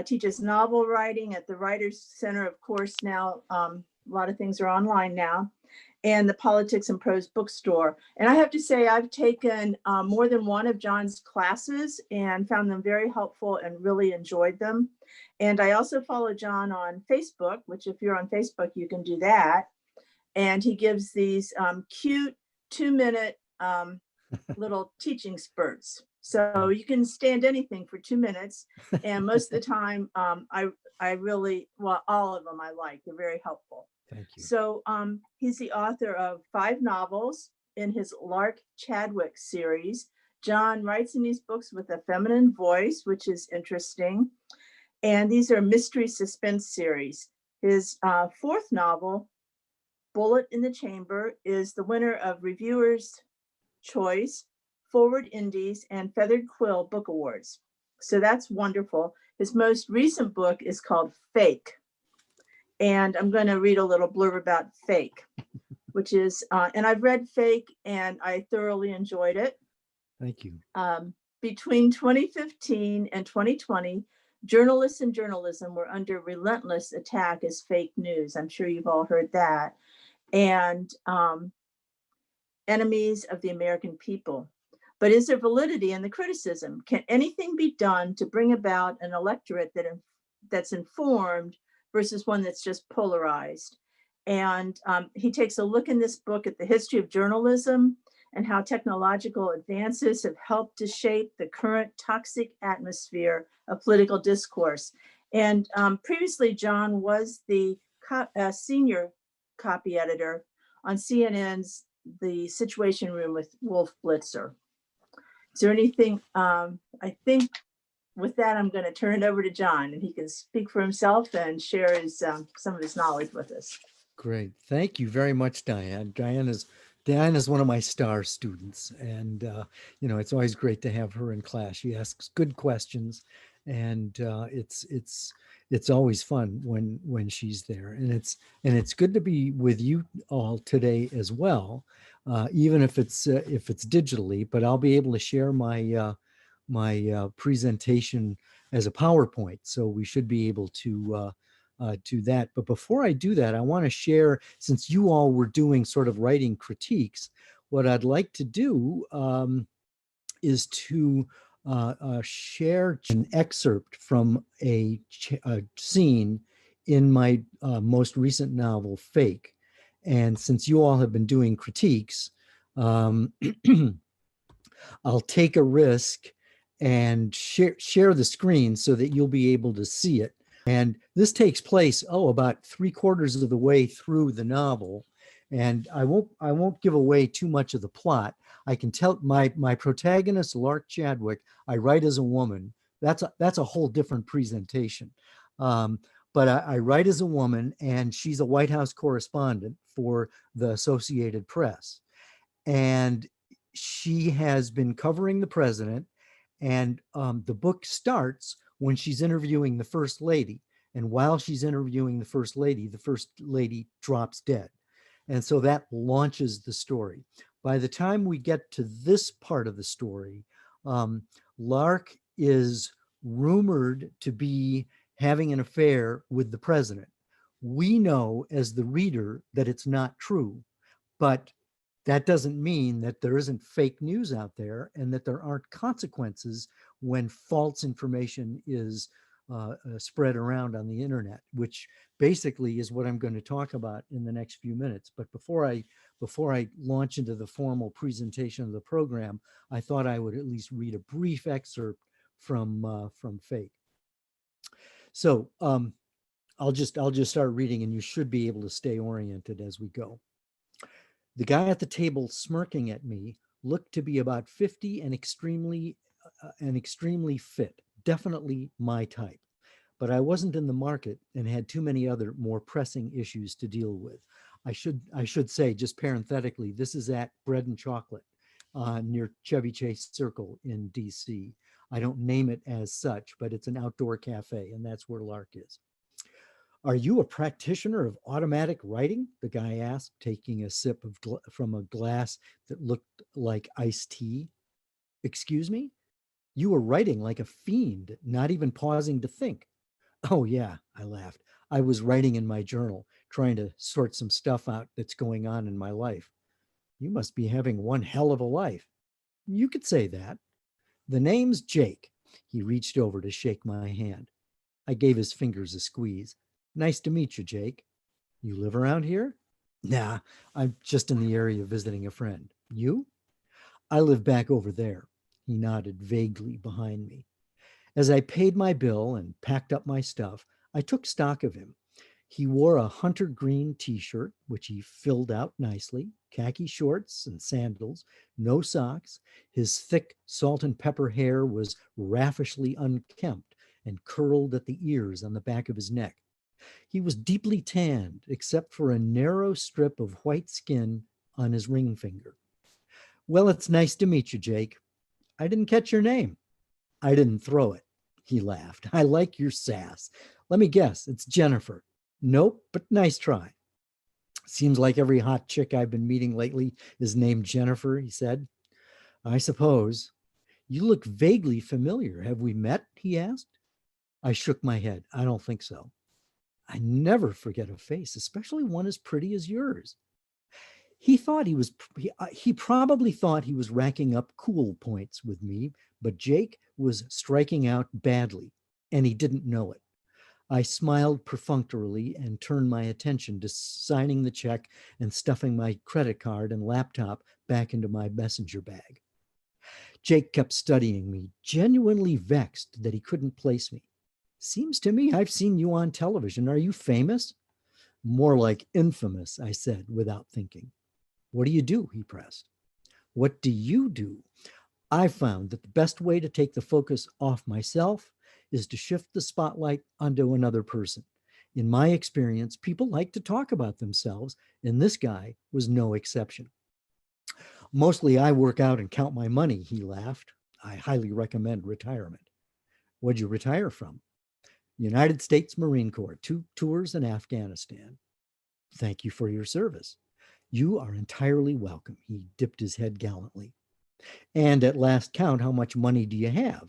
teaches novel writing at the Writers Center, of course. Now, a lot of things are online now, and the Politics and Prose bookstore. And I have to say, I've taken more than one of John's classes and found them very helpful and really enjoyed them. And I also follow John on Facebook, which if you're on Facebook, you can do that. And he gives these cute 2-minute little teaching spurts. So you can stand anything for 2 minutes. And most of the time, I really, well, all of them I like. They're very helpful. Thank you. So he's the author of 5 novels in his Lark Chadwick series. John writes in these books with a feminine voice, which is interesting. And these are mystery suspense series. His 4th novel, Bullet in the Chamber, is the winner of Reviewers' Choice, Forward Indies, and Feathered Quill Book Awards. So that's wonderful. His most recent book is called Fake. And I'm going to read a little blurb about Fake, which is, and I've read Fake and I thoroughly enjoyed it. Thank you. Between 2015 and 2020, journalists and journalism were under relentless attack as fake news. I'm sure you've all heard that. And enemies of the American people. But is there validity in the criticism? Can anything be done to bring about an electorate that's informed versus one that's just polarized? And he takes a look in this book at the history of journalism and how technological advances have helped to shape the current toxic atmosphere of political discourse. And previously, John was the senior copy editor on CNN's The Situation Room with Wolf Blitzer. Is there anything, I think with that, I'm going to turn it over to John and he can speak for himself and share his, some of his knowledge with us. Great. Thank you very much, Diane. Diane is one of my star students, and you know, it's always great to have her in class. She asks good questions, and it's always fun when she's there. And it's good to be with you all today as well, even if it's digitally. But I'll be able to share my presentation as a PowerPoint, so we should be able to do that. But before I do that, I want to share, since you all were doing sort of writing critiques, what I'd like to do is to share an excerpt from a scene in my most recent novel, Fake. And since you all have been doing critiques, I'll take a risk and share the screen so that you'll be able to see it. And this takes place, about 3/4 of the way through the novel. And I won't give away too much of the plot. I can tell my protagonist, Lark Chadwick, I write as a woman. That's a whole different presentation. But I write as a woman, and she's a White House correspondent for the Associated Press. And she has been covering the president. And the book starts when she's interviewing the First Lady. And while she's interviewing the First Lady drops dead. And so that launches the story. By the time we get to this part of the story, Lark is rumored to be having an affair with the president. We know as the reader that it's not true, but that doesn't mean that there isn't fake news out there and that there aren't consequences when false information is spread around on the internet, which basically is what I'm going to talk about in the next few minutes. But before I launch into the formal presentation of the program, I thought I would at least read a brief excerpt from Fake. So I'll just start reading, and you should be able to stay oriented as we go. The guy at the table smirking at me looked to be about 50 and extremely fit, definitely my type. But I wasn't in the market and had too many other more pressing issues to deal with. I should say, just parenthetically, this is at Bread and Chocolate near Chevy Chase Circle in DC. I don't name it as such, but it's an outdoor cafe, and that's where Lark is. Are you a practitioner of automatic writing? The guy asked, taking a sip from a glass that looked like iced tea. Excuse me? You were writing like a fiend, not even pausing to think. Oh, yeah, I laughed. I was writing in my journal, trying to sort some stuff out that's going on in my life. You must be having one hell of a life. You could say that. The name's Jake. He reached over to shake my hand. I gave his fingers a squeeze. Nice to meet you, Jake. You live around here? Nah, I'm just in the area visiting a friend. You? I live back over there. He nodded vaguely behind me. As I paid my bill and packed up my stuff, I took stock of him. He wore a hunter green t shirt, which he filled out nicely, khaki shorts and sandals, no socks. His thick salt and pepper hair was raffishly unkempt and curled at the ears on the back of his neck. He was deeply tanned, except for a narrow strip of white skin on his ring finger. Well, it's nice to meet you, Jake. I didn't catch your name. I didn't throw it. He laughed. I like your sass. Let me guess, it's Jennifer. Nope, but nice try. Seems like every hot chick I've been meeting lately is named Jennifer, he said. I suppose. You look vaguely familiar. Have we met? He asked. I shook my head. I don't think so. I never forget a face, especially one as pretty as yours. He probably thought he was racking up cool points with me, but Jake was striking out badly, and he didn't know it. I smiled perfunctorily and turned my attention to signing the check and stuffing my credit card and laptop back into my messenger bag. Jake kept studying me, genuinely vexed that he couldn't place me. Seems to me I've seen you on television. Are you famous? More like infamous, I said without thinking. What do you do? He pressed. What do you do? I found that the best way to take the focus off myself is to shift the spotlight onto another person. In my experience, people like to talk about themselves, and this guy was no exception. Mostly I work out and count my money, he laughed. I highly recommend retirement. What'd you retire from? United States Marine Corps, 2 tours in Afghanistan. Thank you for your service. You are entirely welcome. He dipped his head gallantly. And at last count, how much money do you have?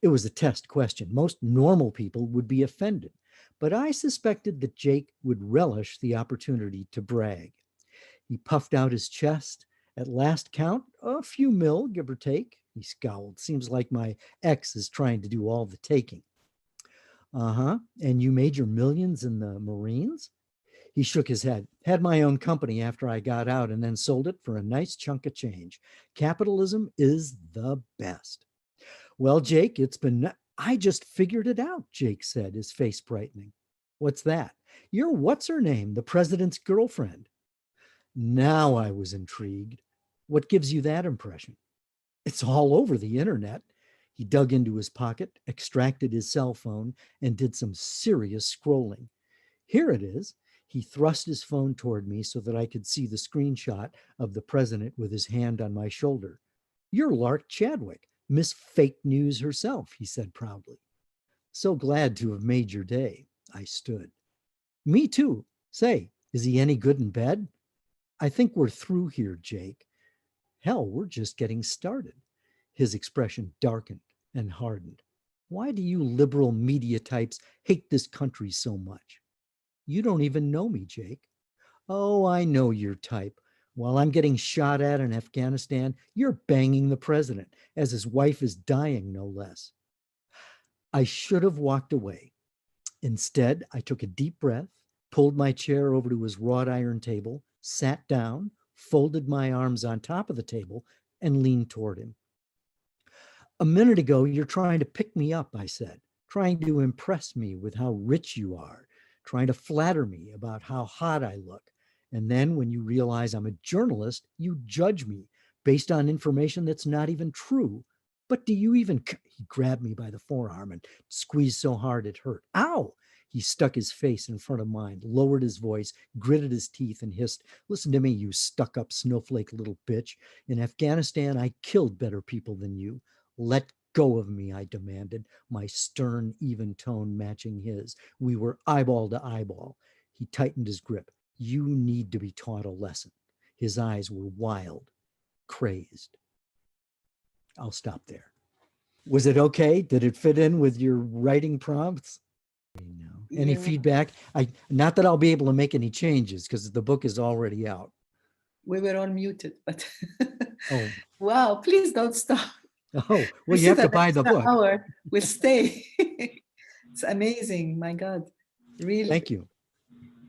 It was a test question. Most normal people would be offended, but I suspected that Jake would relish the opportunity to brag. He puffed out his chest. At last count, a few mil, give or take. He scowled. Seems like my ex is trying to do all the taking. Uh-huh. And you made your millions in the Marines? He shook his head. Had my own company after I got out and then sold it for a nice chunk of change. Capitalism is the best. Well, Jake, I just figured it out, Jake said, his face brightening. What's that? You're what's her name, the president's girlfriend. Now I was intrigued. What gives you that impression? It's all over the internet. He dug into his pocket, extracted his cell phone, and did some serious scrolling. Here it is. He thrust his phone toward me so that I could see the screenshot of the president with his hand on my shoulder. You're Lark Chadwick, Miss Fake News herself, he said proudly. So glad to have made your day. I stood. Me too. Say, is he any good in bed? I think we're through here, Jake. Hell, we're just getting started. His expression darkened and hardened. Why do you liberal media types hate this country so much? You don't even know me, Jake. Oh, I know your type. While I'm getting shot at in Afghanistan, you're banging the president as his wife is dying, no less. I should have walked away. Instead, I took a deep breath, pulled my chair over to his wrought iron table, sat down, folded my arms on top of the table, and leaned toward him. A minute ago, you're trying to pick me up, I said, trying to impress me with how rich you are, trying to flatter me about how hot I look. And then when you realize I'm a journalist, you judge me based on information that's not even true. But do you even, he grabbed me by the forearm and squeezed so hard it hurt. Ow! He stuck his face in front of mine, lowered his voice, gritted his teeth, and hissed, listen to me, you stuck up snowflake little bitch. In Afghanistan, I killed better people than you. Let go of me, I demanded, my stern, even tone matching his. We were eyeball to eyeball. He tightened his grip. You need to be taught a lesson. His eyes were wild, crazed. I'll stop there. Was it okay? Did it fit in with your writing prompts? Any Yeah. feedback? Not that I'll be able to make any changes because the book is already out. We were all muted, but Oh, wow, please don't stop. well, We you have sit to an buy the extra book. hour. We'll stay. It's amazing. My God. Really, Thank you.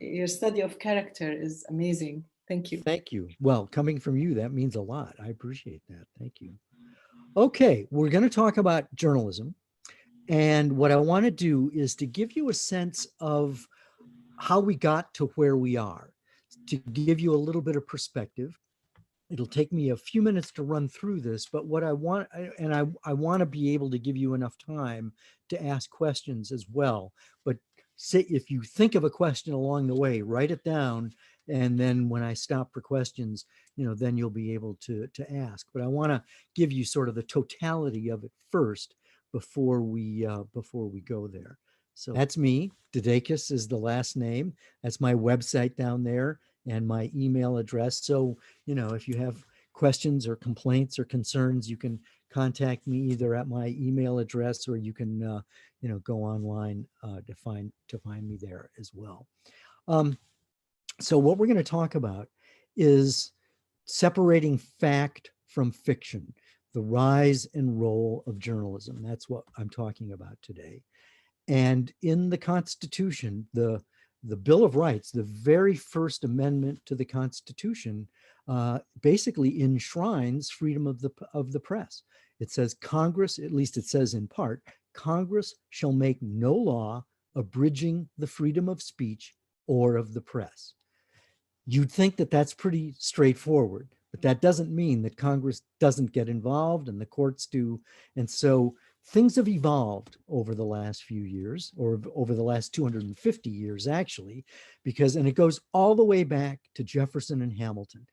your study of character is amazing. Thank you. Thank you. Well, coming from you, that means a lot. I appreciate that. Thank you. Okay, we're going to talk about journalism. And what I want to do is to give you a sense of how we got to where we are, to give you a little bit of perspective. It'll take me a few minutes to run through this, but what I want, and I want to be able to give you enough time to ask questions as well. But say if you think of a question along the way, write it down. And then when I stop for questions, then you'll be able to ask. But I want to give you sort of the totality of it first before we go there. So that's me. DeDakis is the last name. That's my website down there and my email address. So, if you have questions or complaints or concerns, you can contact me either at my email address or you can, go online to find me there as well. So what we're going to talk about is separating fact from fiction, the rise and role of journalism. That's what I'm talking about today. And in the Constitution, the Bill of Rights, the very first amendment to the Constitution, basically enshrines freedom of the press. It says Congress, at least it says in part, Congress shall make no law abridging the freedom of speech or of the press. You'd think that that's pretty straightforward, but that doesn't mean that Congress doesn't get involved and the courts do. And so things have evolved over the last few years, or over the last 250 years, actually, and it goes all the way back to Jefferson and Hamilton.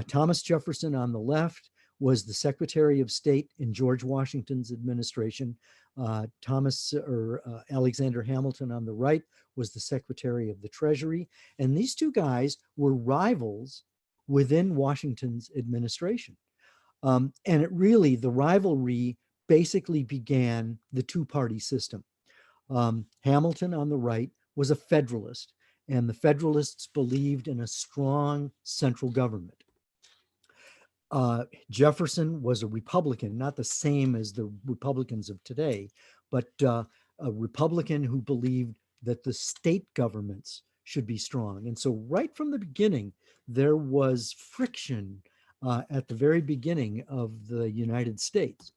Thomas Jefferson on the left was the Secretary of State in George Washington's administration. Alexander Hamilton on the right was the Secretary of the Treasury. And these two guys were rivals within Washington's administration. And the rivalry basically began the two-party system. Hamilton on the right was a Federalist, and the Federalists believed in a strong central government. Jefferson was a Republican, not the same as the Republicans of today, but a Republican who believed that the state governments should be strong. And so right from the beginning, there was friction at the very beginning of the United States.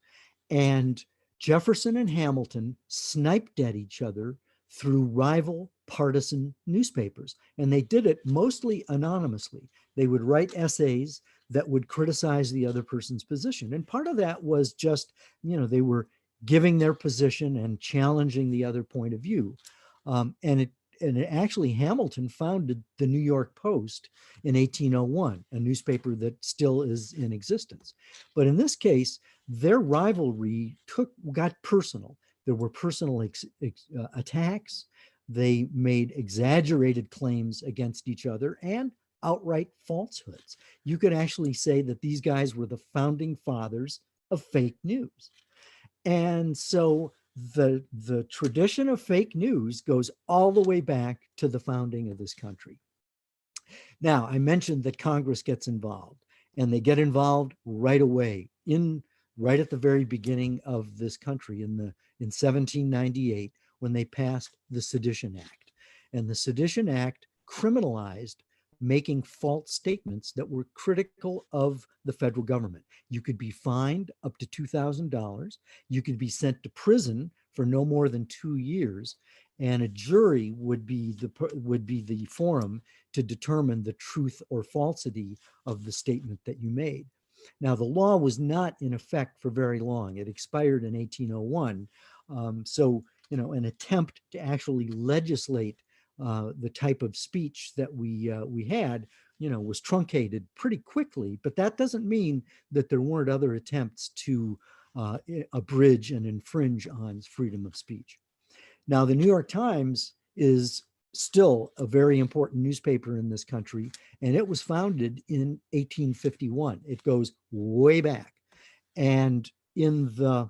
And Jefferson and Hamilton sniped at each other through rival partisan newspapers. And they did it mostly anonymously. They would write essays that would criticize the other person's position. And part of that was just, they were giving their position and challenging the other point of view. And actually, Hamilton founded the New York Post in 1801, a newspaper that still is in existence. But in this case, their rivalry got personal. There were personal attacks. They made exaggerated claims against each other and outright falsehoods. You could actually say that these guys were the founding fathers of fake news. And so the tradition of fake news goes all the way back to the founding of this country. Now, I mentioned that Congress gets involved, and they get involved right away, right at the very beginning of this country in 1798, when they passed the Sedition Act. And the Sedition Act criminalized making false statements that were critical of the federal government. You could be fined up to $2,000. You could be sent to prison for no more than 2 years, and a jury would be the forum to determine the truth or falsity of the statement that you made. Now, the law was not in effect for very long. It expired in 1801. So, an attempt to actually legislate the type of speech that we had, was truncated pretty quickly. But that doesn't mean that there weren't other attempts to abridge and infringe on freedom of speech. Now, the New York Times is still a very important newspaper in this country, and it was founded in 1851. It goes way back. And in the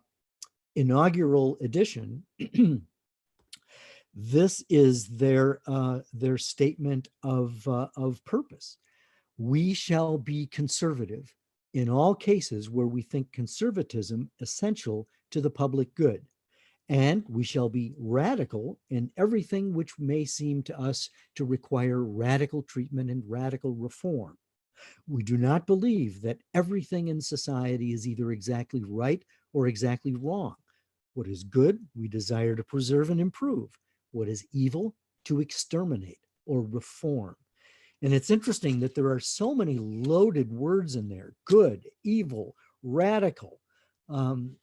inaugural edition, This is their statement of purpose. We shall be conservative in all cases where we think conservatism essential to the public good, and we shall be radical in everything which may seem to us to require radical treatment and radical reform. We do not believe that everything in society is either exactly right or exactly wrong. What is good, we desire to preserve and improve. What is evil, to exterminate or reform. And it's interesting that there are so many loaded words in there: good, evil, radical. Um,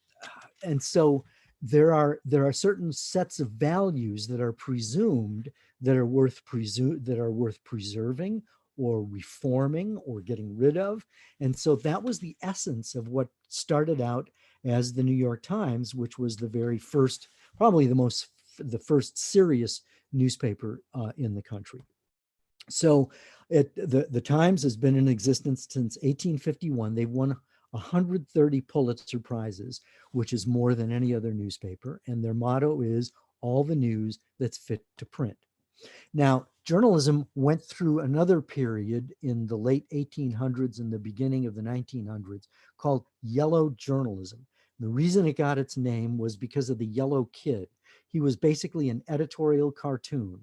and so there are certain sets of values that are presumed that are worth preserving or reforming or getting rid of. And so that was the essence of what started out as the New York Times, which was the very first, probably the first serious newspaper in the country. So the Times has been in existence since 1851. They've won 130 Pulitzer Prizes, which is more than any other newspaper. And their motto is all the news that's fit to print. Now, journalism went through another period in the late 1800s and the beginning of the 1900s called yellow journalism. The reason it got its name was because of the Yellow Kid. He was basically an editorial cartoon,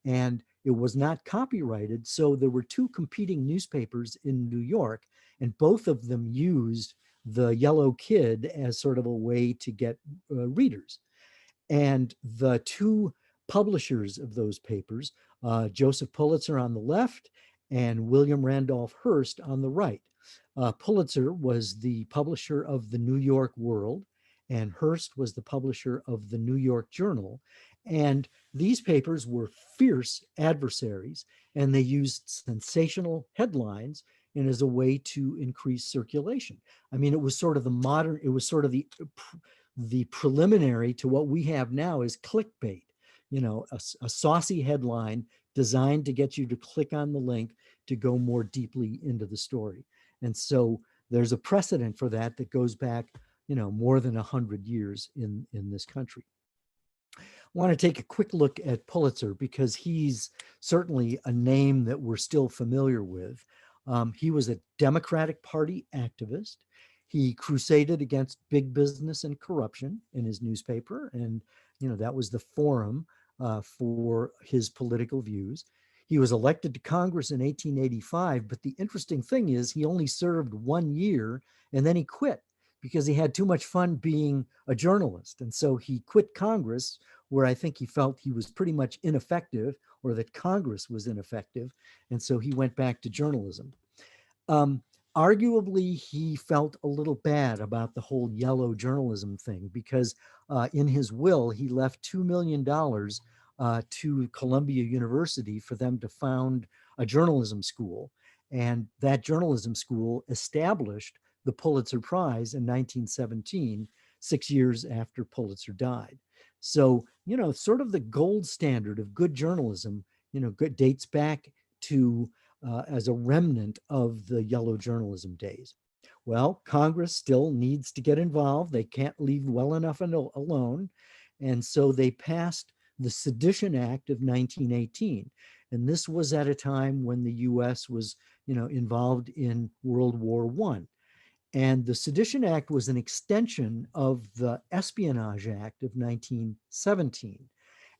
and it was not copyrighted. So there were two competing newspapers in New York, and both of them used the Yellow Kid as sort of a way to get readers. And the two publishers of those papers, Joseph Pulitzer on the left and William Randolph Hearst on the right. Pulitzer was the publisher of the New York World, and Hearst was the publisher of the New York Journal. And these papers were fierce adversaries, and they used sensational headlines and as a way to increase circulation. I mean, it was sort of the preliminary to what we have now is clickbait, a saucy headline designed to get you to click on the link to go more deeply into the story. And so there's a precedent for that goes back, more than 100 years in this country. I want to take a quick look at Pulitzer because he's certainly a name that we're still familiar with. He was a Democratic Party activist. He crusaded against big business and corruption in his newspaper, and that was the forum for his political views. He was elected to Congress in 1885, but the interesting thing is he only served 1 year and then he quit because he had too much fun being a journalist. And so he quit Congress, where I think he felt he was pretty much ineffective, or that Congress was ineffective. And so he went back to journalism. Arguably, he felt a little bad about the whole yellow journalism thing because in his will, he left $2 million to Columbia University for them to found a journalism school. And that journalism school established the Pulitzer Prize in 1917, 6 years after Pulitzer died. So, sort of the gold standard of good journalism, dates back to as a remnant of the yellow journalism days. Well, Congress still needs to get involved. They can't leave well enough alone. And so they passed the Sedition Act of 1918. And this was at a time when the US was, involved in World War I. And the Sedition Act was an extension of the Espionage Act of 1917.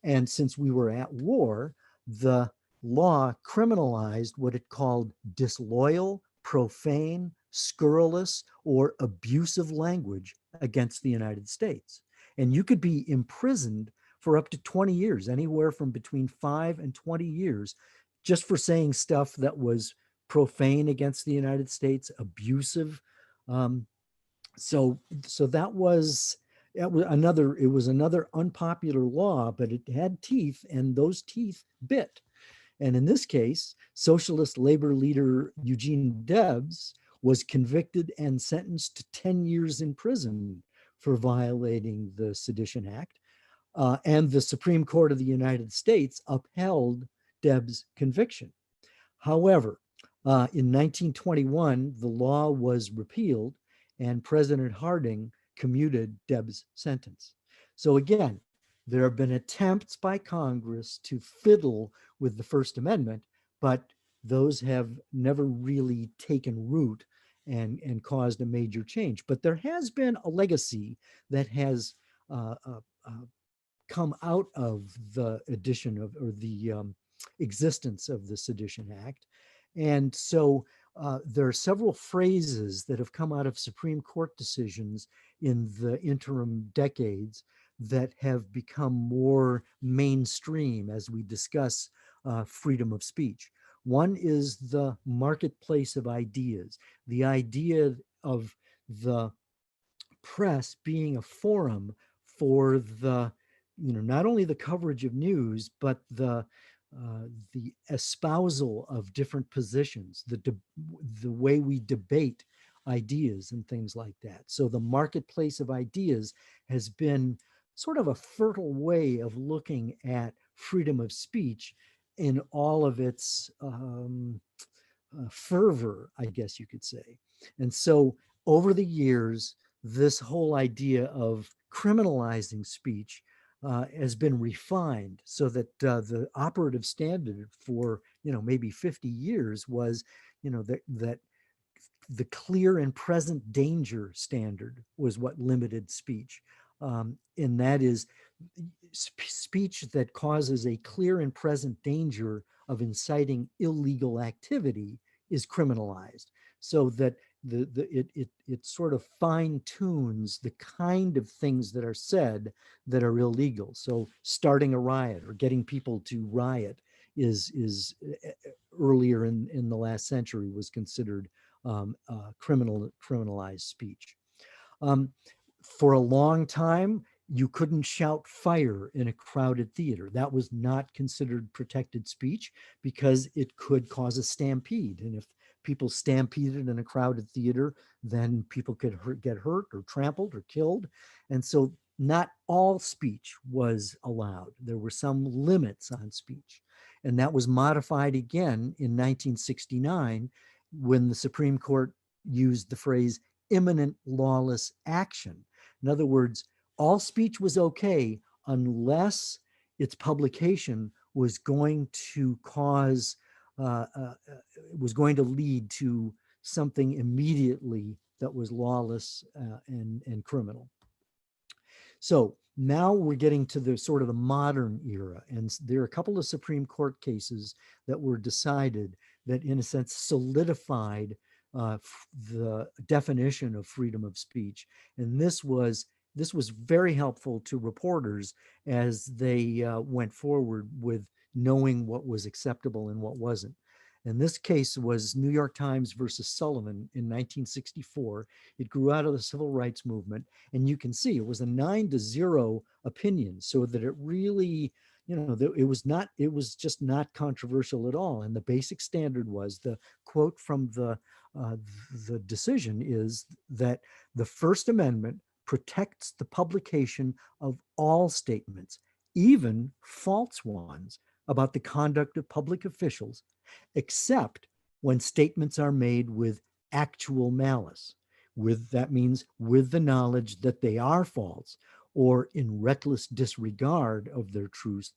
And since we were at war, the law criminalized what it called disloyal, profane, scurrilous, or abusive language against the United States. And you could be imprisoned for up to 20 years, anywhere from between 5 and 20 years, just for saying stuff that was profane against the United States, abusive. So that was another unpopular law, but it had teeth, and those teeth bit. And in this case, socialist labor leader Eugene Debs was convicted and sentenced to 10 years in prison for violating the Sedition Act. And the Supreme Court of the United States upheld Debs' conviction. However, in 1921, the law was repealed and President Harding commuted Debs' sentence. So again, There have been attempts by Congress to fiddle with the First Amendment, but those have never really taken root and caused a major change. But there has been a legacy that has uh, uh, uh, come out of the addition of, or the existence of the Sedition Act. And so there are several phrases that have come out of Supreme Court decisions in the interim decades that have become more mainstream as we discuss freedom of speech. One is the marketplace of ideas, the idea of the press being a forum for the, not only the coverage of news, but the espousal of different positions, the way we debate ideas and things like that. So the marketplace of ideas has been sort of a fertile way of looking at freedom of speech in all of its fervor, I guess you could say. And so over the years, this whole idea of criminalizing speech has been refined so that the operative standard for, maybe 50 years was, that the clear and present danger standard was what limited speech. And that is speech that causes a clear and present danger of inciting illegal activity is criminalized, so that it sort of fine tunes the kind of things that are said that are illegal. So starting a riot or getting people to riot is earlier in the last century was considered criminalized speech. Um, for a long time, you couldn't shout fire in a crowded theater. That was not considered protected speech because it could cause a stampede. And if people stampeded in a crowded theater, then people could get hurt or trampled or killed. And so not all speech was allowed. There were some limits on speech. And that was modified again in 1969 when the Supreme Court used the phrase imminent lawless action. In other words, all speech was okay unless its publication was going to cause, was going to lead to something immediately that was lawless and criminal. So now we're getting to the sort of the modern era, and there are a couple of Supreme Court cases that were decided that in a sense solidified the definition of freedom of speech. And this was very helpful to reporters as they went forward with knowing what was acceptable and what wasn't. And this case was New York Times versus Sullivan in 1964. It grew out of the civil rights movement. And you can see it was a 9-0 opinion, so that it really, it was just not controversial at all. And the basic standard was, the quote from the decision is that the First Amendment protects the publication of all statements, even false ones, about the conduct of public officials, except when statements are made with actual malice. That means with the knowledge that they are false, or in reckless disregard of their truth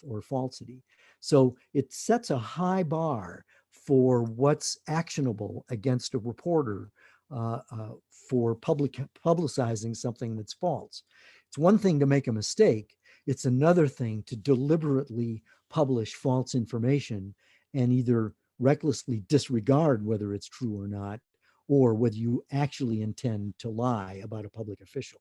or falsity. So it sets a high bar for what's actionable against a reporter for publicizing something that's false. It's one thing to make a mistake. It's another thing to deliberately publish false information and either recklessly disregard whether it's true or not, or whether you actually intend to lie about a public official.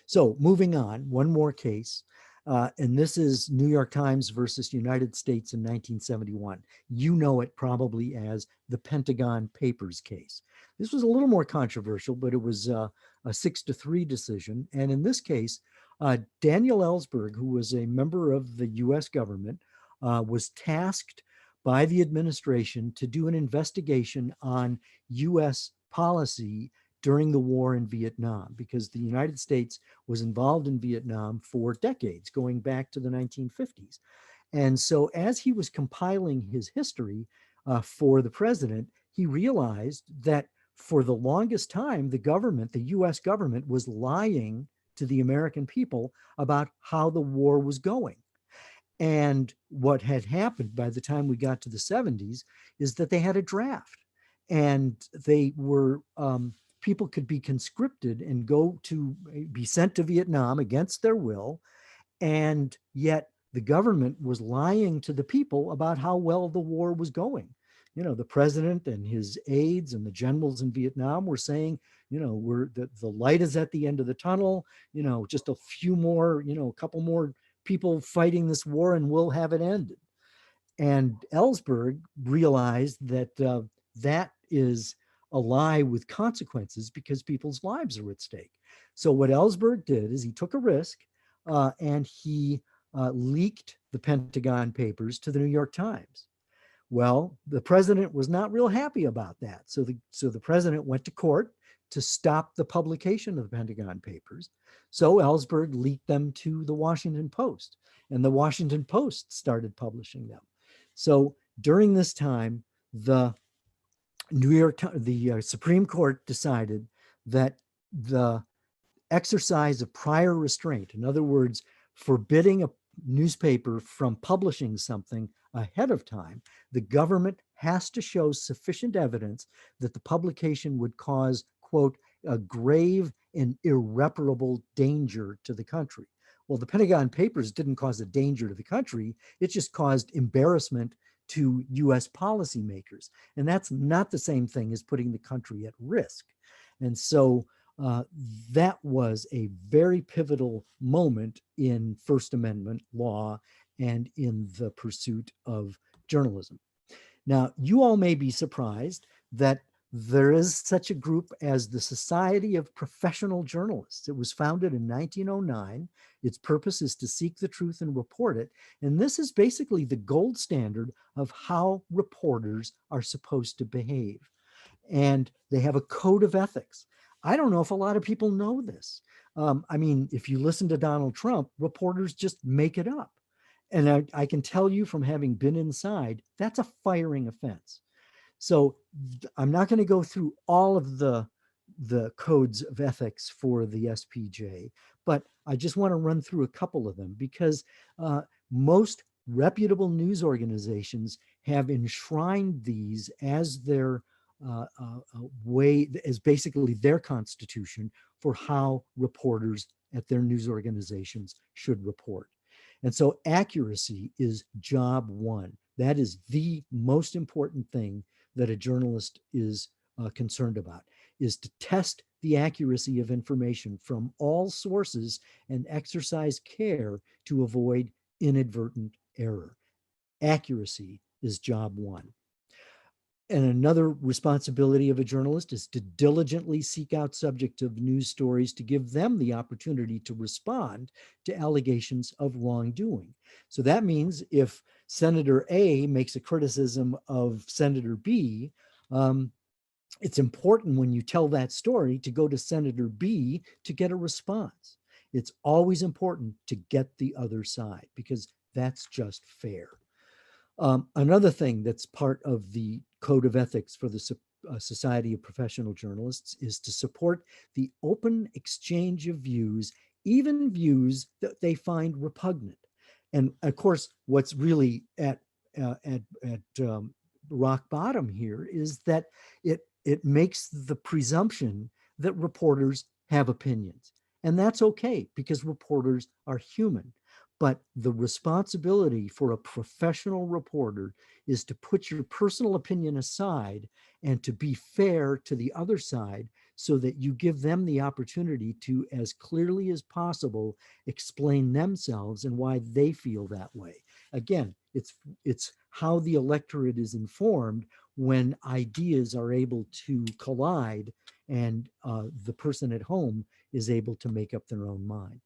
So moving on, one more case. And this is New York Times versus United States in 1971. You know it probably as the Pentagon Papers case. This was a little more controversial, but it was a 6-3 decision. And in this case, Daniel Ellsberg, who was a member of the US government, was tasked by the administration to do an investigation on US policy during the war in Vietnam, because the United States was involved in Vietnam for decades, going back to the 1950s. And so as he was compiling his history for the president, he realized that for the longest time, the US government was lying to the American people about how the war was going. And what had happened by the time we got to the 70s is that they had a draft, and they were people could be conscripted and go to be sent to Vietnam against their will, and yet the government was lying to the people about how well the war was going. You know, the president and his aides and the generals in Vietnam were saying, you know, the light is at the end of the tunnel, you know, just a few more, you know, a couple more people fighting this war and we'll have it ended. And Ellsberg realized that that is a lie with consequences because people's lives are at stake. So what Ellsberg did is he took a risk and he leaked the Pentagon Papers to the New York Times. Well, the president was not real happy about that. So the president went to court to stop the publication of the Pentagon Papers. So Ellsberg leaked them to the Washington Post, and the Washington Post started publishing them. So during this time, the Supreme Court decided that the exercise of prior restraint, in other words, forbidding a newspaper from publishing something ahead of time, the government has to show sufficient evidence that the publication would cause, quote, a grave and irreparable danger to the country. Well, the Pentagon Papers didn't cause a danger to the country. It just caused embarrassment to US policymakers. And that's not the same thing as putting the country at risk. And so that was a very pivotal moment in First Amendment law and in the pursuit of journalism. Now, you all may be surprised that there is such a group as the Society of Professional Journalists. It was founded in 1909. Its purpose is to seek the truth and report it. And this is basically the gold standard of how reporters are supposed to behave. And they have a code of ethics. I don't know if a lot of people know this. I mean, if you listen to Donald Trump, reporters just make it up. And I can tell you from having been inside, that's a firing offense. So I'm not going to go through all of the codes of ethics for the SPJ, but I just want to run through a couple of them because most reputable news organizations have enshrined these as their way, as basically their constitution for how reporters at their news organizations should report. And so accuracy is job one. That is the most important thing that a journalist is concerned about, is to test the accuracy of information from all sources and exercise care to avoid inadvertent error. Accuracy is job one. And another responsibility of a journalist is to diligently seek out subjects of news stories to give them the opportunity to respond to allegations of wrongdoing. So that means if Senator A makes a criticism of Senator B, it's important when you tell that story to go to Senator B to get a response. It's always important to get the other side because that's just fair. Another thing that's part of the code of ethics for the Society of Professional Journalists is to support the open exchange of views, even views that they find repugnant. And of course, what's really at rock bottom here is that it makes the presumption that reporters have opinions. And that's okay because reporters are human. But the responsibility for a professional reporter is to put your personal opinion aside and to be fair to the other side so that you give them the opportunity to, as clearly as possible, explain themselves and why they feel that way. Again, it's how the electorate is informed when ideas are able to collide and the person at home is able to make up their own mind.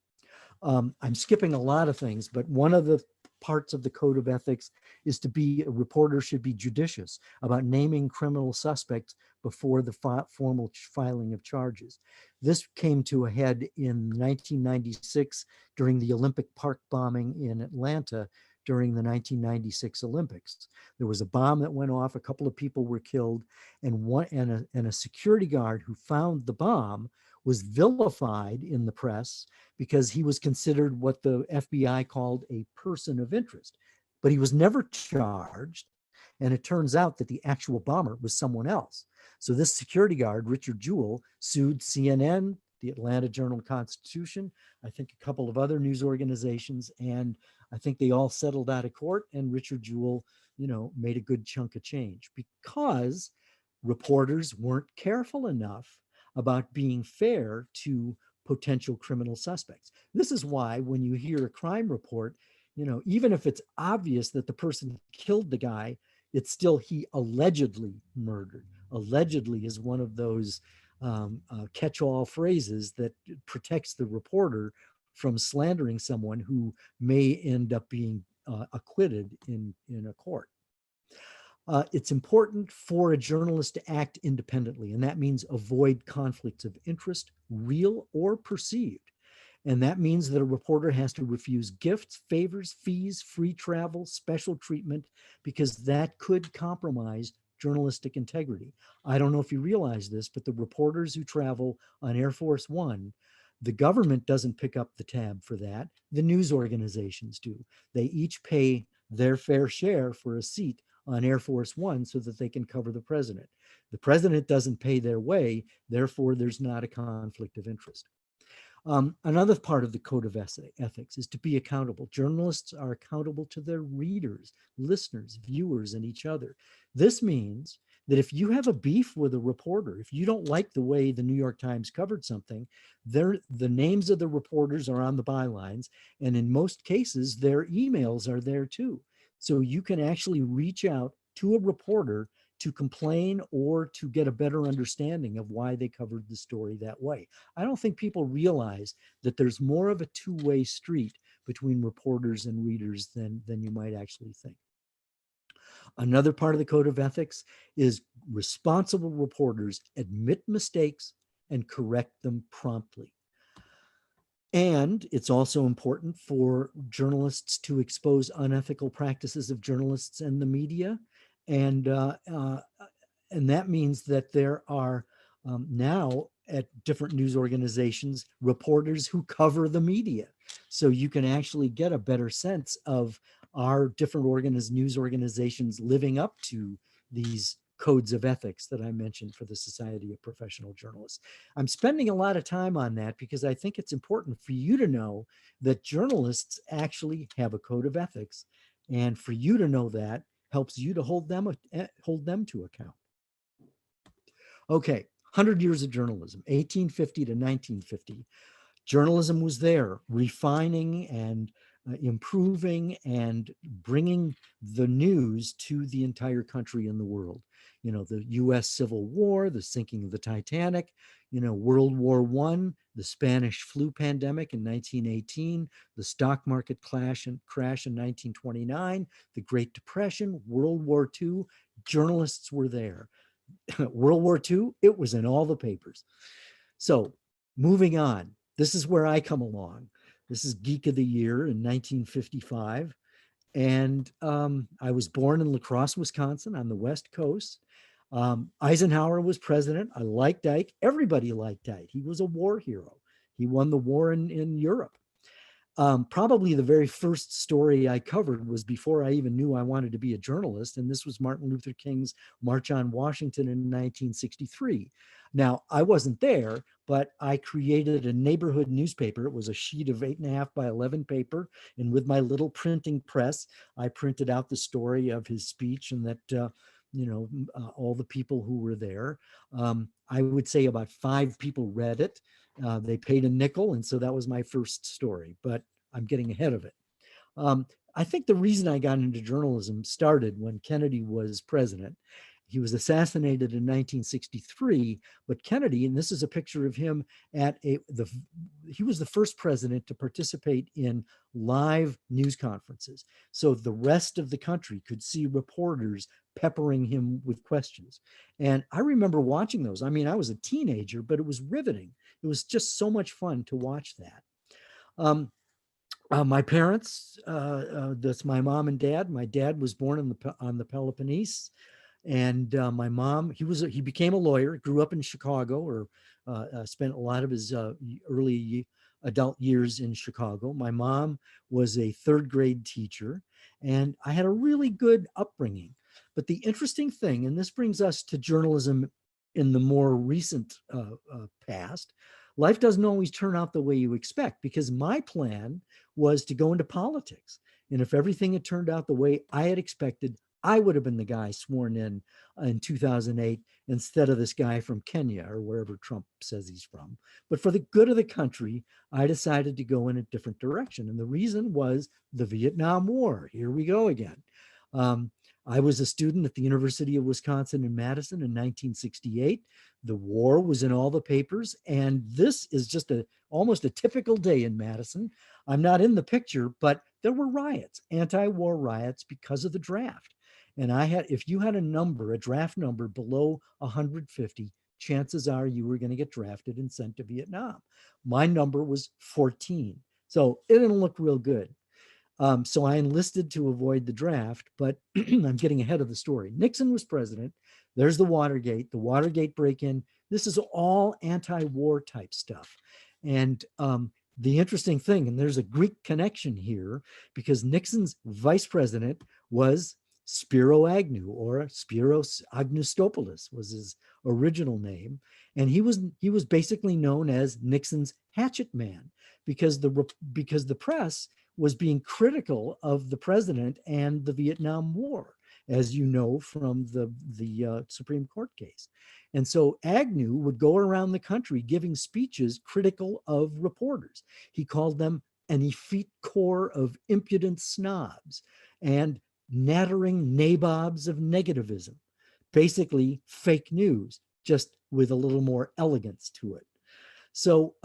I'm skipping a lot of things, but one of the parts of the code of ethics is a reporter should be judicious about naming criminal suspects before the formal filing of charges. This came to a head in 1996 during the Olympic Park bombing in Atlanta during the 1996 Olympics. There was a bomb that went off, a couple of people were killed, and a security guard who found the bomb was vilified in the press because he was considered what the FBI called a person of interest, but he was never charged. And it turns out that the actual bomber was someone else. So this security guard, Richard Jewell, sued CNN, the Atlanta Journal-Constitution, I think a couple of other news organizations, and I think they all settled out of court, and Richard Jewell, made a good chunk of change because reporters weren't careful enough about being fair to potential criminal suspects. This is why when you hear a crime report, even if it's obvious that the person killed the guy, it's still he allegedly murdered. Allegedly is one of those catch-all phrases that protects the reporter from slandering someone who may end up being acquitted in a court. It's important for a journalist to act independently, and that means avoid conflicts of interest, real or perceived. And that means that a reporter has to refuse gifts, favors, fees, free travel, special treatment, because that could compromise journalistic integrity. I don't know if you realize this, but the reporters who travel on Air Force One, the government doesn't pick up the tab for that. The news organizations do. They each pay their fair share for a seat on Air Force One so that they can cover the president. The president doesn't pay their way, therefore there's not a conflict of interest. Another part of the code of ethics is to be accountable. Journalists are accountable to their readers, listeners, viewers, and each other. This means that if you have a beef with a reporter, if you don't like the way the New York Times covered something, the names of the reporters are on the bylines, and in most cases, their emails are there too. So you can actually reach out to a reporter to complain or to get a better understanding of why they covered the story that way. I don't think people realize that there's more of a two-way street between reporters and readers than you might actually think. Another part of the code of ethics is responsible reporters admit mistakes and correct them promptly. And it's also important for journalists to expose unethical practices of journalists and the media. And that means that there are now at different news organizations, reporters who cover the media. So you can actually get a better sense of are different news organizations living up to these codes of ethics that I mentioned for the Society of Professional Journalists. I'm spending a lot of time on that because I think it's important for you to know that journalists actually have a code of ethics. And for you to know that helps you to hold them to account. Okay, 100 years of journalism, 1850 to 1950. Journalism was there, refining and improving and bringing the news to the entire country and the world. The US Civil War, the sinking of the Titanic, World War I, the Spanish flu pandemic in 1918, the stock market crash in 1929, the Great Depression, World War II, journalists were there. World War II, it was in all the papers. So moving on, this is where I come along. This is Geek of the Year in 1955. And I was born in La Crosse, Wisconsin on the West Coast. Eisenhower was president. I liked Ike. Everybody liked Ike. He was a war hero. He won the war in Europe. Probably the very first story I covered was before I even knew I wanted to be a journalist. And this was Martin Luther King's March on Washington in 1963. Now, I wasn't there, but I created a neighborhood newspaper. It was a sheet of 8.5 by 11 paper. And with my little printing press, I printed out the story of his speech and that, all the people who were there. I would say about 5 people read it. They paid a nickel. And so that was my first story, but I'm getting ahead of it. I think the reason I got into journalism started when Kennedy was president. He was assassinated in 1963, but Kennedy, and this is a picture of him he was the first president to participate in live news conferences. So the rest of the country could see reporters peppering him with questions. And I remember watching those. I mean, I was a teenager, but it was riveting. It was just so much fun to watch that. My parents, that's my mom and dad. My dad was born on the Peloponnese. And my mom, he became a lawyer, grew up in Chicago, or spent a lot of his early adult years in Chicago. My mom was a third grade teacher, and I had a really good upbringing. But the interesting thing, and this brings us to journalism in the more recent past, life doesn't always turn out the way you expect, because my plan was to go into politics. And if everything had turned out the way I had expected, I would have been the guy sworn in 2008 instead of this guy from Kenya or wherever Trump says he's from. But for the good of the country, I decided to go in a different direction. And the reason was the Vietnam War. Here we go again. I was a student at the University of Wisconsin in Madison in 1968. The war was in all the papers, and this is just almost a typical day in Madison. I'm not in the picture, but there were riots, anti-war riots, because of the draft. And if you had a draft number below 150, chances are you were going to get drafted and sent to Vietnam. My number was 14. So it didn't look real good. So I enlisted to avoid the draft, but I'm getting ahead of the story. Nixon was president. There's the Watergate break-in. This is all anti-war type stuff. And the interesting thing, and there's a Greek connection here, because Nixon's vice president was Spiro Agnew, or Spiros Agnostopoulos was his original name. And he was basically known as Nixon's hatchet man, because the press was being critical of the president and the Vietnam War, as you know from the Supreme Court case. And so Agnew would go around the country giving speeches critical of reporters. He called them an effete corps of impudent snobs and nattering nabobs of negativism, basically fake news, just with a little more elegance to it. So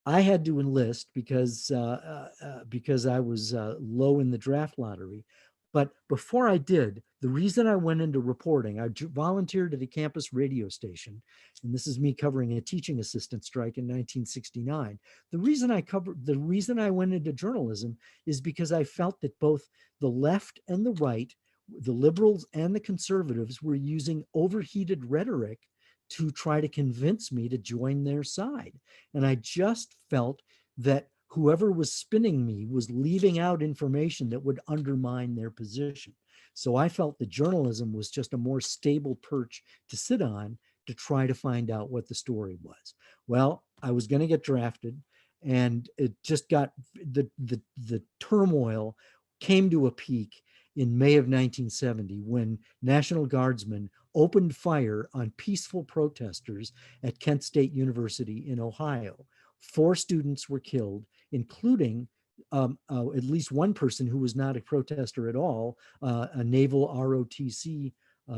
I had to enlist because I was low in the draft lottery. But before I did, the reason I went into reporting, I volunteered at a campus radio station, and this is me covering a teaching assistant strike in 1969. The reason I went into journalism is because I felt that both the left and the right, the liberals and the conservatives, were using overheated rhetoric to try to convince me to join their side. And I just felt that whoever was spinning me was leaving out information that would undermine their position. So I felt that journalism was just a more stable perch to sit on to try to find out what the story was. Well, I was going to get drafted, and it just got the turmoil came to a peak in May of 1970, when National Guardsmen opened fire on peaceful protesters at Kent State University in Ohio. 4 students were killed, including at least one person who was not a protester at all, a naval ROTC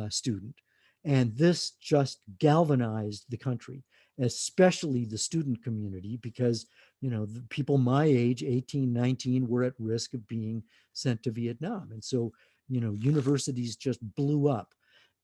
student. And this just galvanized the country, especially the student community, because the people my age, 18, 19, were at risk of being sent to Vietnam. And so, universities just blew up.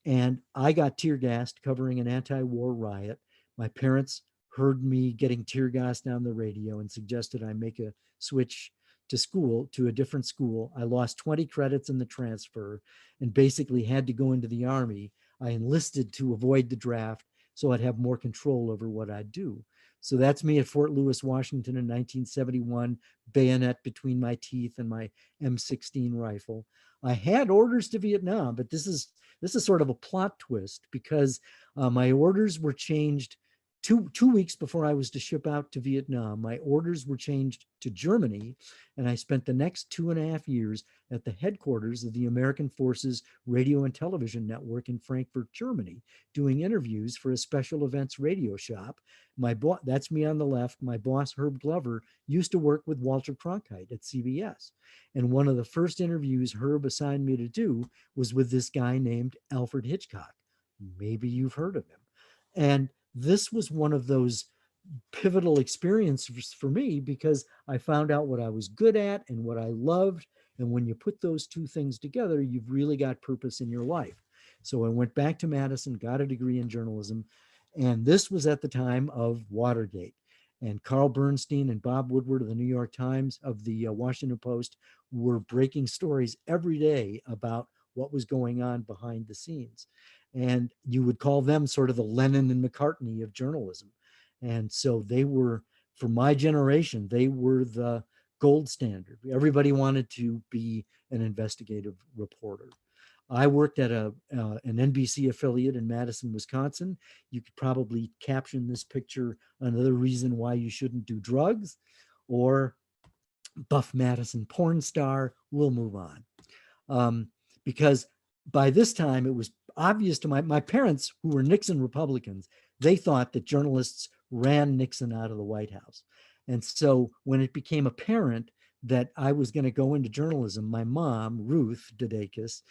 And I got tear gassed covering an anti-war riot. My parents heard me getting tear gassed on the radio and suggested I make a switch to a different school. I lost 20 credits in the transfer and basically had to go into the Army. I enlisted to avoid the draft so I'd have more control over what I'd do. So that's me at Fort Lewis, Washington in 1971, bayonet between my teeth and my M16 rifle. I had orders to Vietnam, but this is sort of a plot twist, because my orders were changed two weeks before I was to ship out to Vietnam. My orders were changed to Germany, and I spent the next 2.5 years at the headquarters of the American Forces Radio and Television Network in Frankfurt, Germany, doing interviews for a special events radio shop. That's me on the left. My boss, Herb Glover, used to work with Walter Cronkite at CBS. And one of the first interviews Herb assigned me to do was with this guy named Alfred Hitchcock. Maybe you've heard of him. And this was one of those pivotal experiences for me, because I found out what I was good at and what I loved. And when you put those two things together, you've really got purpose in your life. So I went back to Madison, got a degree in journalism. And this was at the time of Watergate. And Carl Bernstein and Bob Woodward of the New York Times, of the Washington Post, were breaking stories every day about what was going on behind the scenes. And you would call them sort of the Lennon and McCartney of journalism. And so they were, for my generation, they were the gold standard. Everybody wanted to be an investigative reporter. I worked at an NBC affiliate in Madison, Wisconsin. You could probably caption this picture another reason why you shouldn't do drugs, or Buff Madison porn star. We'll move on. Because by this time it was obvious to my parents, who were Nixon Republicans, they thought that journalists ran Nixon out of the White House. And so when it became apparent that I was going to go into journalism, my mom, Ruth DeDakis,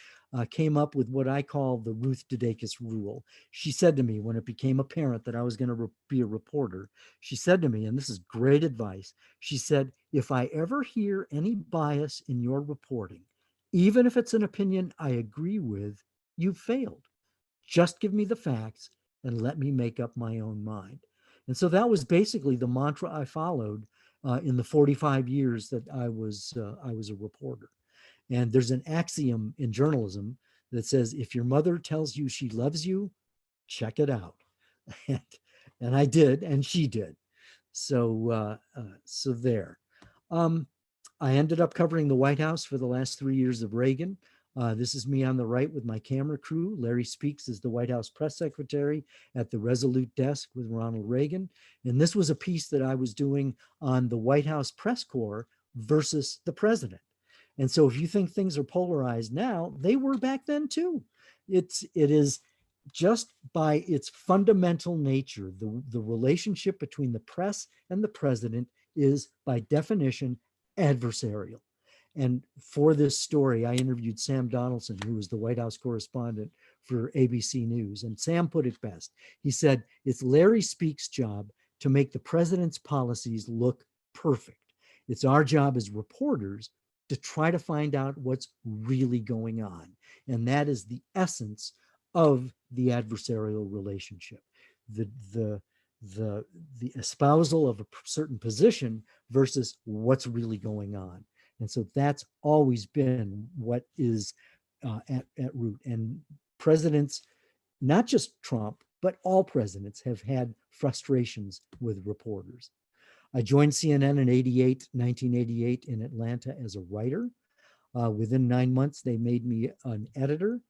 came up with what I call the Ruth DeDakis rule. She said to me, when it became apparent that I was going to be a reporter, she said to me, and this is great advice, she said, if I ever hear any bias in your reporting, even if it's an opinion I agree with, you've failed. Just give me the facts and let me make up my own mind. And so that was basically the mantra I followed in the 45 years that I was a reporter. And there's an axiom in journalism that says, if your mother tells you she loves you, check it out. And I did, and she did. So so there. I ended up covering the White House for the last 3 years of Reagan. This is me on the right with my camera crew. Larry Speaks is the White House press secretary at the Resolute desk with Ronald Reagan. And this was a piece that I was doing on the White House press corps versus the president. And so if you think things are polarized now, they were back then too. It is just by its fundamental nature, the relationship between the press and the president is by definition adversarial. And for this story, I interviewed Sam Donaldson, who was the White House correspondent for ABC News. And Sam put it best. He said, it's Larry Speaks' job to make the president's policies look perfect. It's our job as reporters to try to find out what's really going on. And that is the essence of the adversarial relationship. The espousal of a certain position versus what's really going on. And so that's always been what is at root. And presidents, not just Trump, but all presidents have had frustrations with reporters. I joined CNN in 1988 in Atlanta as a writer. Within 9 months, they made me an editor.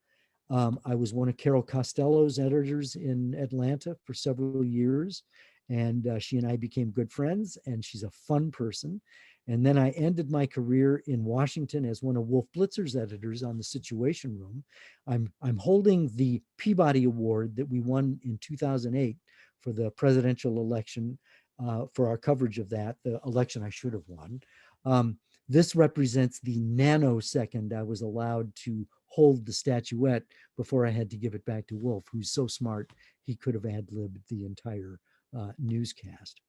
I was one of Carol Costello's editors in Atlanta for several years, and she and I became good friends, and she's a fun person. And then I ended my career in Washington as one of Wolf Blitzer's editors on the Situation Room. I'm holding the Peabody Award that we won in 2008 for the presidential election, for our coverage of that, the election I should have won. This represents the nanosecond I was allowed to hold the statuette before I had to give it back to Wolf, who's so smart he could have ad-libbed the entire newscast.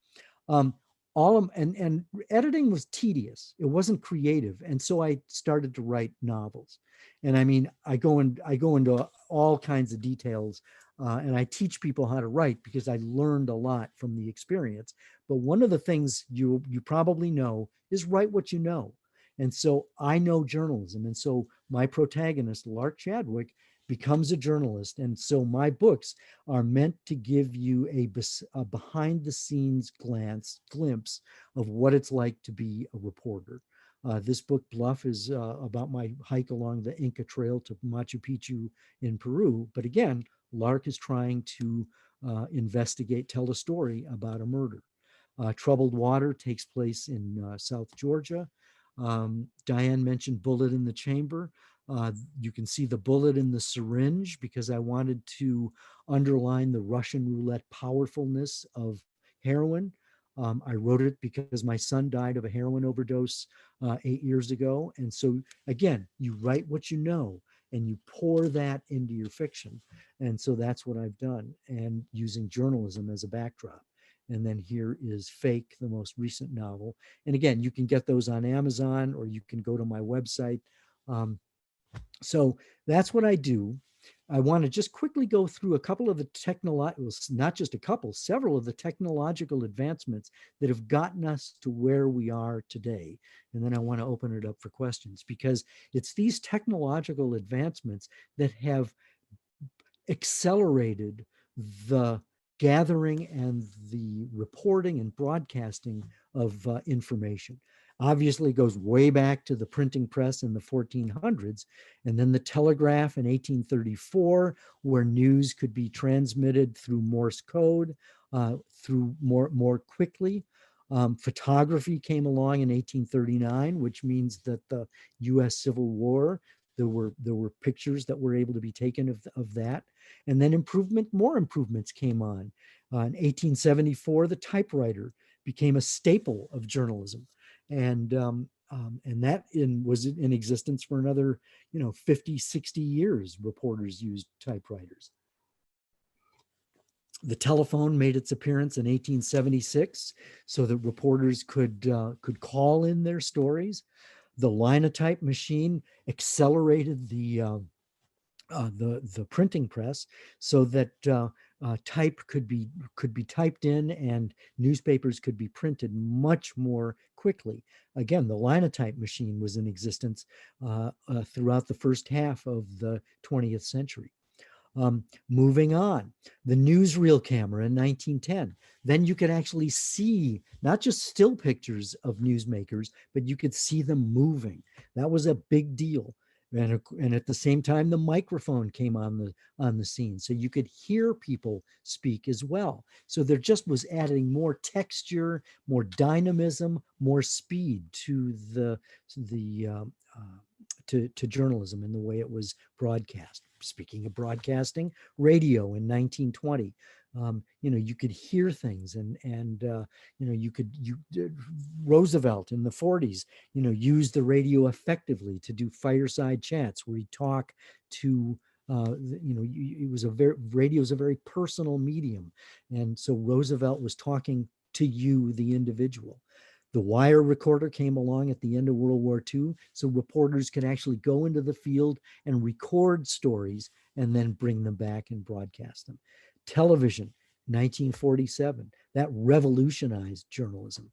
And editing was tedious. It wasn't creative, and so I started to write novels. And I mean, I go into all kinds of details, and I teach people how to write because I learned a lot from the experience. But one of the things you probably know is write what you know. And so I know journalism, and so my protagonist, Lark Chadwick, becomes a journalist. And so my books are meant to give you a behind the scenes glimpse of what it's like to be a reporter. This book, Bluff, is about my hike along the Inca Trail to Machu Picchu in Peru. But again, Lark is trying to tell a story about a murder. Troubled Water takes place in South Georgia. Diane mentioned Bullet in the Chamber. You can see the bullet in the syringe because I wanted to underline the Russian roulette powerfulness of heroin. I wrote it because my son died of a heroin overdose 8 years ago. And so again, you write what you know and you pour that into your fiction. And so that's what I've done, and using journalism as a backdrop. And then here is Fake, the most recent novel. And again, you can get those on Amazon, or you can go to my website. So that's what I do. I want to just quickly go through a couple of the not just a couple, several of the technological advancements that have gotten us to where we are today. And then I want to open it up for questions, because it's these technological advancements that have accelerated the gathering and the reporting and broadcasting of information. Obviously, it goes way back to the printing press in the 1400s, and then the telegraph in 1834, where news could be transmitted through Morse code, through more quickly. Photography came along in 1839, which means that the U.S. Civil War, there were pictures that were able to be taken of that. And then more improvements came on. In 1874, the typewriter became a staple of journalism. And that was in existence for another, 50, 60 years. Reporters used typewriters. The telephone made its appearance in 1876, so that reporters could call in their stories. The linotype machine accelerated the printing press, so that type could be typed in and newspapers could be printed much more quickly. Again, the linotype machine was in existence throughout the first half of the 20th century. Moving on, the newsreel camera in 1910. Then you could actually see not just still pictures of newsmakers, but you could see them moving. That was a big deal. And at the same time, the microphone came on the scene, so you could hear people speak as well. So there just was adding more texture, more dynamism, more speed to to journalism and the way it was broadcast. Speaking of broadcasting, radio in 1920. You could hear things, and Roosevelt in the 40s, used the radio effectively to do fireside chats where he'd talk to, radio is a very personal medium. And so Roosevelt was talking to you, the individual. The wire recorder came along at the end of World War II, so reporters could actually go into the field and record stories and then bring them back and broadcast them. Television, 1947, that revolutionized journalism.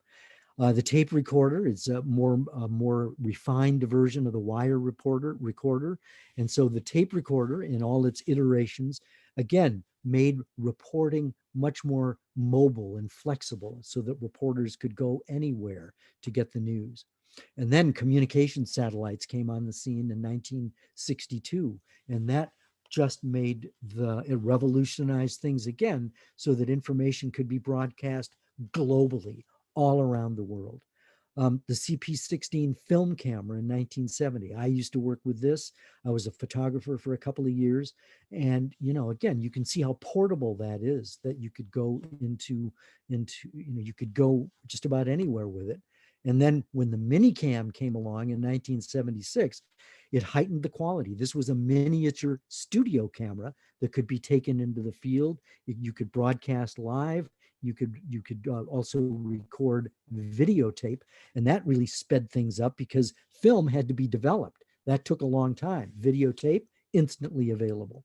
The tape recorder is a more refined version of the wire recorder. And so the tape recorder in all its iterations, again, made reporting much more mobile and flexible so that reporters could go anywhere to get the news. And then communication satellites came on the scene in 1962, and that just it revolutionized things again so that information could be broadcast globally all around the world. The CP16 film camera in 1970. I used to work with this. I was a photographer for a couple of years. And, again, you can see how portable that is, that you could go you could go just about anywhere with it. And then when the Minicam came along in 1976, it heightened the quality. This was a miniature studio camera that could be taken into the field. You could broadcast live. You could also record videotape, and that really sped things up because film had to be developed. That took a long time. Videotape, instantly available.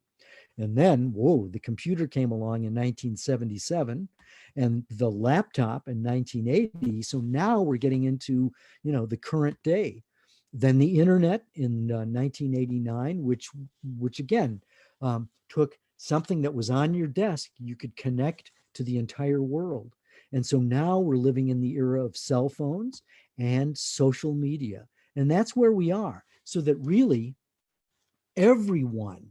And then, the computer came along in 1977 and the laptop in 1980. So now we're getting into, the current day. Then the internet in 1989, which again, took something that was on your desk. You could connect to the entire world. And so now we're living in the era of cell phones and social media. And that's where we are. So that really everyone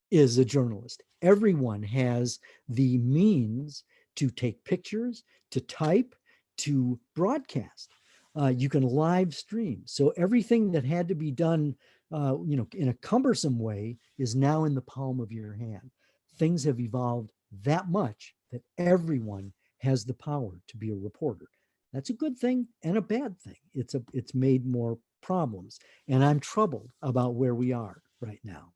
is a journalist. Everyone has the means to take pictures, to type, to broadcast. You can live stream. So everything that had to be done, in a cumbersome way is now in the palm of your hand. Things have evolved that much that everyone has the power to be a reporter. That's a good thing and a bad thing. It's made more problems. And I'm troubled about where we are right now.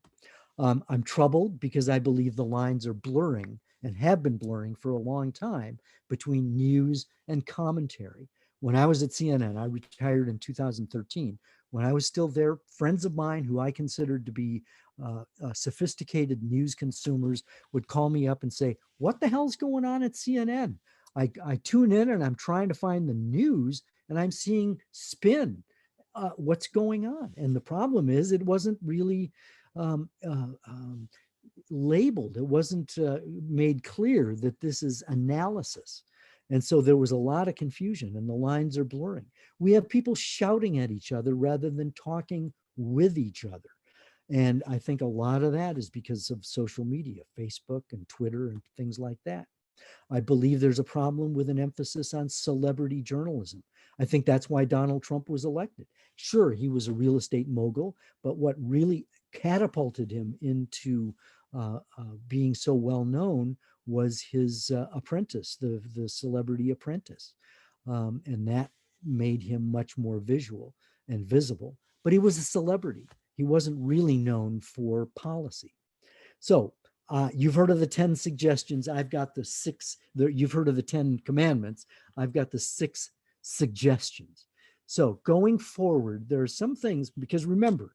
I'm troubled because I believe the lines are blurring and have been blurring for a long time between news and commentary. When I was at CNN, I retired in 2013. When I was still there, friends of mine who I considered to be sophisticated news consumers would call me up and say, what the hell's going on at CNN? I tune in and I'm trying to find the news and I'm seeing spin. What's going on? And the problem is it wasn't really labeled. It wasn't made clear that this is analysis. And so there was a lot of confusion and the lines are blurring. We have people shouting at each other rather than talking with each other. And I think a lot of that is because of social media, Facebook and Twitter and things like that. I believe there's a problem with an emphasis on celebrity journalism. I think that's why Donald Trump was elected. Sure, he was a real estate mogul, but what really catapulted him into being so well known was his apprentice, the celebrity apprentice. And that made him much more visual and visible. But he was a celebrity. He wasn't really known for policy. So you've heard of the 10 suggestions. I've got the 6. You've heard of the 10 commandments. I've got the 6 suggestions. So going forward, there are some things, because remember,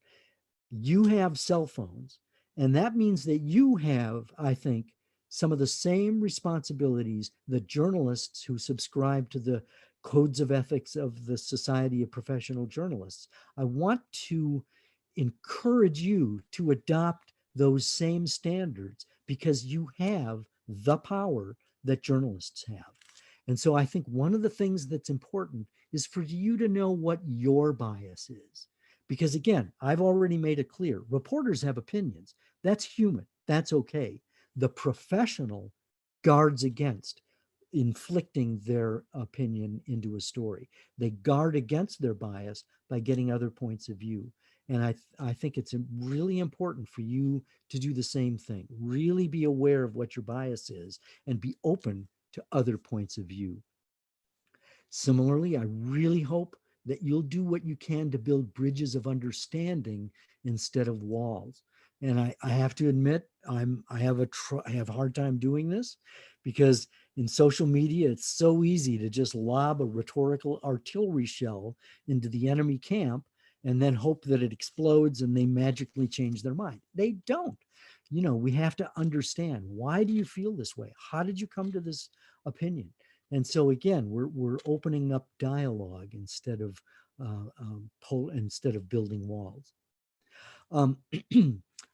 you have cell phones, and that means that you have, I think, some of the same responsibilities that journalists who subscribe to the codes of ethics of the Society of Professional Journalists. I want to encourage you to adopt those same standards because you have the power that journalists have. And so I think one of the things that's important is for you to know what your bias is. Because again, I've already made it clear, reporters have opinions. That's human, that's okay. The professional guards against inflicting their opinion into a story. They guard against their bias by getting other points of view. And I think it's really important for you to do the same thing. Really be aware of what your bias is and be open to other points of view. Similarly, I really hope that you'll do what you can to build bridges of understanding instead of walls. And I have to admit, I have a hard time doing this because in social media, it's so easy to just lob a rhetorical artillery shell into the enemy camp and then hope that it explodes and they magically change their mind. They don't. You know, we have to understand, why do you feel this way? How did you come to this opinion? And so again, we're opening up dialogue instead of building walls.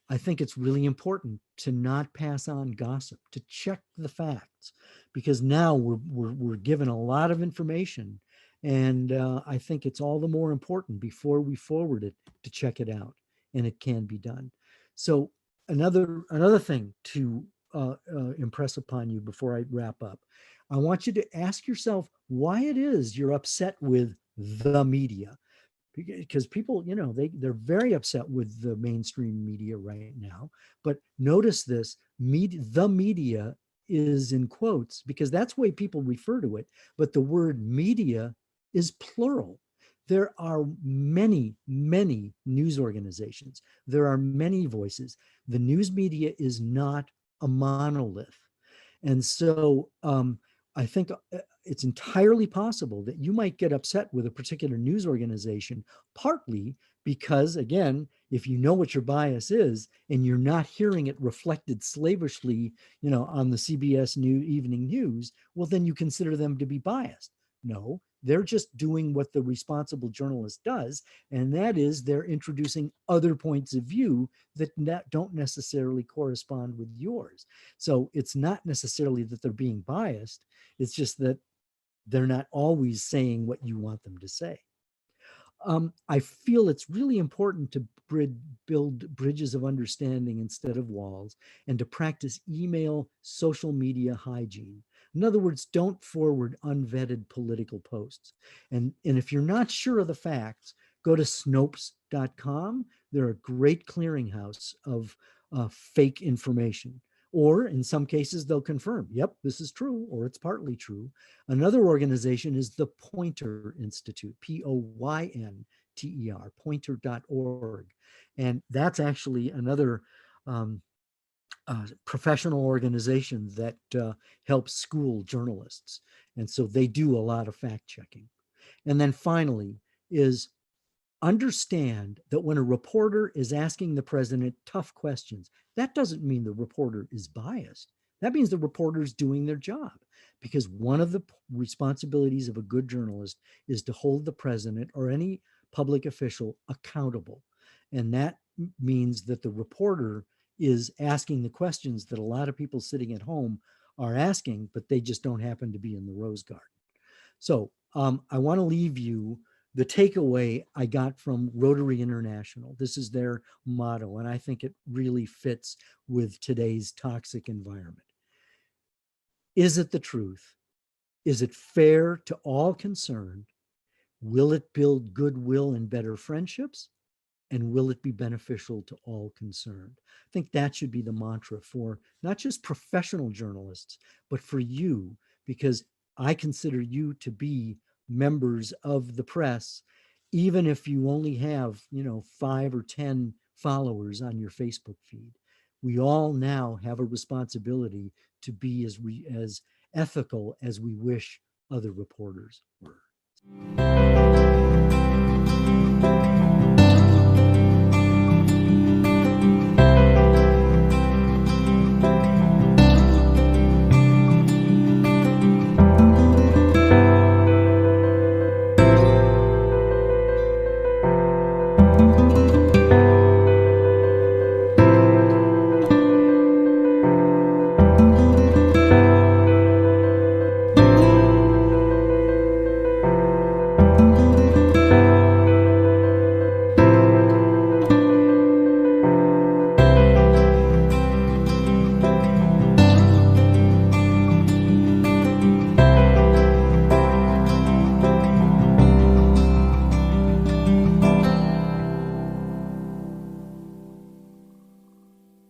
I think it's really important to not pass on gossip, to check the facts, because now we're given a lot of information, and I think it's all the more important before we forward it to check it out, and it can be done. So another thing to impress upon you before I wrap up, I want you to ask yourself why it is you're upset with the media. Because people, you know, they're very upset with the mainstream media right now. But notice this, the media is in quotes because that's the way people refer to it. But the word media is plural. There are many, many news organizations. There are many voices. The news media is not a monolith. And so I think it's entirely possible that you might get upset with a particular news organization, partly because, again, if you know what your bias is and you're not hearing it reflected slavishly, you know, on the CBS evening news, well, then you consider them to be biased. No, they're just doing what the responsible journalist does, and that is they're introducing other points of view that don't necessarily correspond with yours. So it's not necessarily that they're being biased, it's just that they're not always saying what you want them to say. I feel it's really important to build bridges of understanding instead of walls, and to practice email social media hygiene. In other words, don't forward unvetted political posts. And if you're not sure of the facts, go to Snopes.com. They're a great clearinghouse of fake information. Or in some cases, they'll confirm, yep, this is true, or it's partly true. Another organization is the Poynter Institute, Poynter, poynter.org. And that's actually another professional organization that helps school journalists. And so they do a lot of fact checking. And then finally is understand that when a reporter is asking the president tough questions, that doesn't mean the reporter is biased. That means the reporter is doing their job, because one of the responsibilities of a good journalist is to hold the president or any public official accountable. And that means that the reporter is asking the questions that a lot of people sitting at home are asking, but they just don't happen to be in the Rose Garden. So I want to leave you the takeaway I got from Rotary International. This is their motto, and I think it really fits with today's toxic environment. Is it the truth? Is it fair to all concerned? Will it build goodwill and better friendships? And will it be beneficial to all concerned? I think that should be the mantra for not just professional journalists, but for you, because I consider you to be members of the press, even if you only have, 5 or 10 followers on your Facebook feed. We all now have a responsibility to be as ethical as we wish other reporters were.